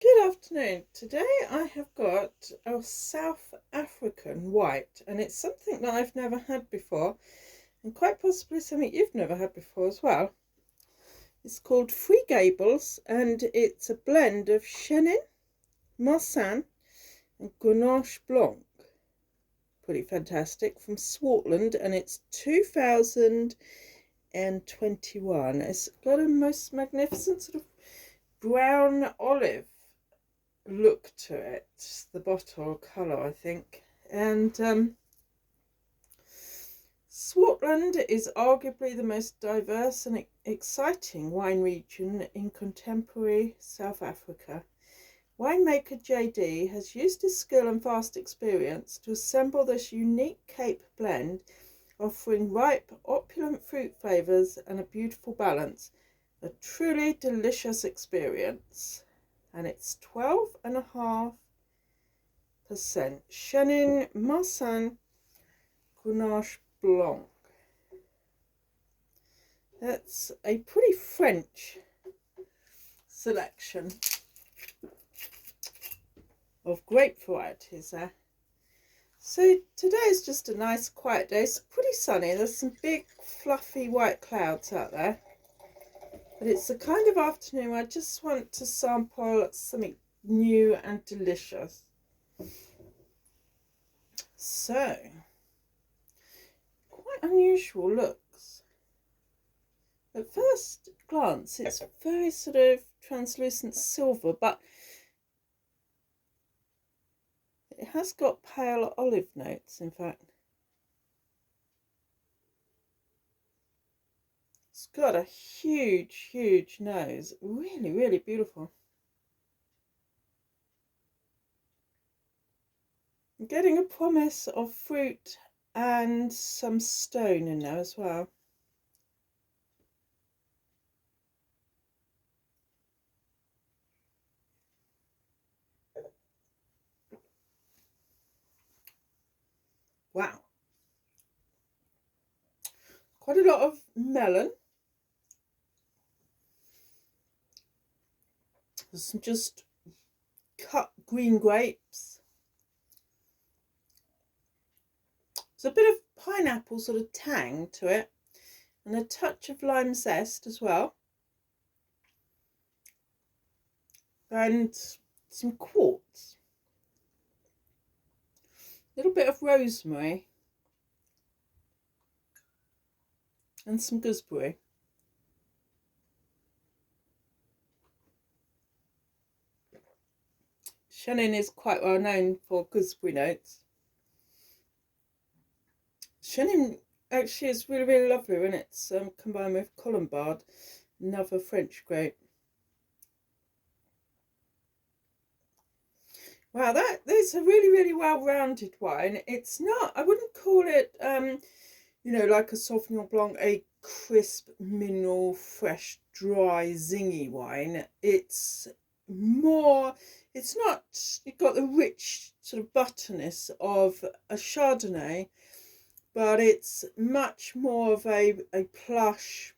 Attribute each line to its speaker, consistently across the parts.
Speaker 1: Good afternoon. Today I have got a South African white, and it's something that I've never had before, and quite possibly something you've never had before as well. It's called Three Gables, and it's a blend of Chenin Marsanne and Grenache Blanc. Pretty fantastic, from Swartland, and it's 2021. It's got a most magnificent sort of brown olive look to it, the bottle colour, I think. And Swartland is arguably the most diverse and exciting wine region in contemporary South Africa. Winemaker JD has used his skill and vast experience to assemble this unique Cape blend, offering ripe, opulent fruit flavours and a beautiful balance. A truly delicious experience. And it's 12.5% Chenin Marsanne Grenache Blanc. That's a pretty French selection of grape varieties there. So today is just a nice quiet day. It's pretty sunny. There's some big fluffy white clouds out there. But it's the kind of afternoon where I just want to sample something new and delicious. So, quite unusual looks. At first glance, it's very sort of translucent silver, but it has got pale olive notes, in fact. It's got a huge nose. Really, really beautiful. I'm getting a promise of fruit and some stone in there as well. Wow. Quite a lot of melon. There's some just cut green grapes. There's a bit of pineapple sort of tang to it, and a touch of lime zest as well. And some quartz. A little bit of rosemary. And some gooseberry. Chenin is quite well known for gooseberry notes. Chenin actually is really, really lovely when it's combined with Colombard, another French grape. Wow, that is a really, really well-rounded wine. It's not, I wouldn't call it, like a Sauvignon Blanc, a crisp, mineral, fresh, dry, zingy wine. It's more, it's not, you've got the rich sort of butterness of a Chardonnay, but it's much more of a plush,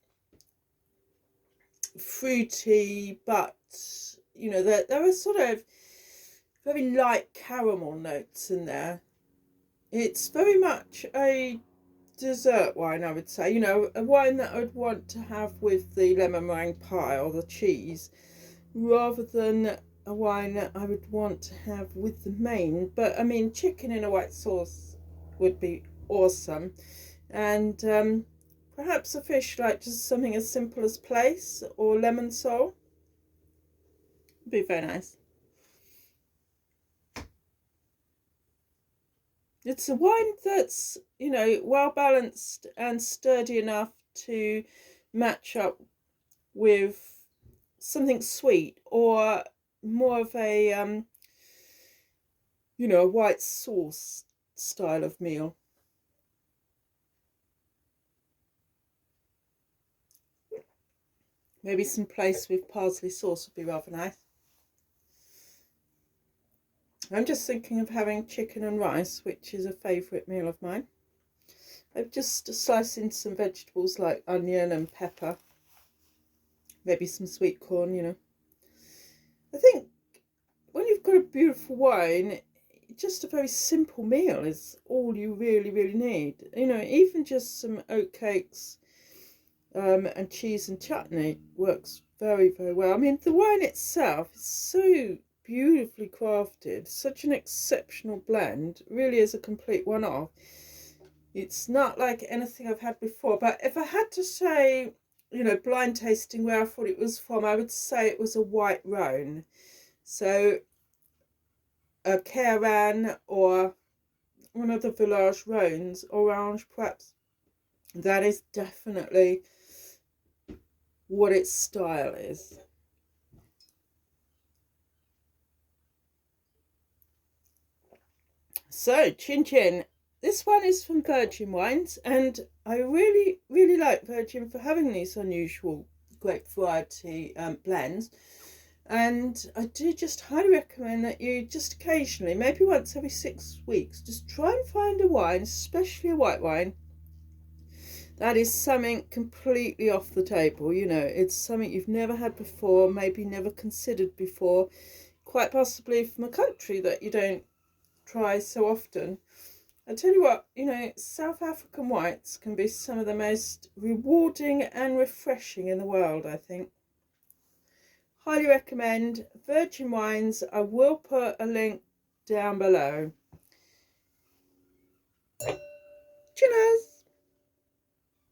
Speaker 1: fruity, but, there are sort of very light caramel notes in there. It's very much a dessert wine, I would say. A wine that I would want to have with the lemon meringue pie or the cheese, rather than a wine that I would want to have with the main. But I mean, chicken in a white sauce would be awesome, and perhaps a fish, like just something as simple as plaice or lemon sole, would be very nice. It's a wine that's, well balanced and sturdy enough to match up with something sweet, or more of a, a white sauce style of meal. Maybe some plaice with parsley sauce would be rather nice. I'm just thinking of having chicken and rice, which is a favourite meal of mine. I've just sliced in some vegetables like onion and pepper, maybe some sweet corn, I think beautiful wine, just a very simple meal is all you really need. You know, even just some oat cakes and cheese and chutney works very well. I mean, the wine itself is so beautifully crafted, such an exceptional blend, really is a complete one-off. It's not like anything I've had before, but if I had to say, you know, blind tasting where I thought it was from, I would say it was a white Rhône. So a Cairan or one of the Village Rhônes, Orange perhaps, that is definitely what its style is. So, Chin Chin. This one is from Virgin Wines, and I really like Virgin for having these unusual grape variety blends. And I do just highly recommend that you just occasionally, maybe once every 6 weeks, just try and find a wine, especially a white wine, that is something completely off the table. You know, it's something you've never had before, maybe never considered before, quite possibly from a country that you don't try so often. I tell you what, you know, South African whites can be some of the most rewarding and refreshing in the world, I think. Highly recommend Virgin Wines. I will put a link down below. Cheers!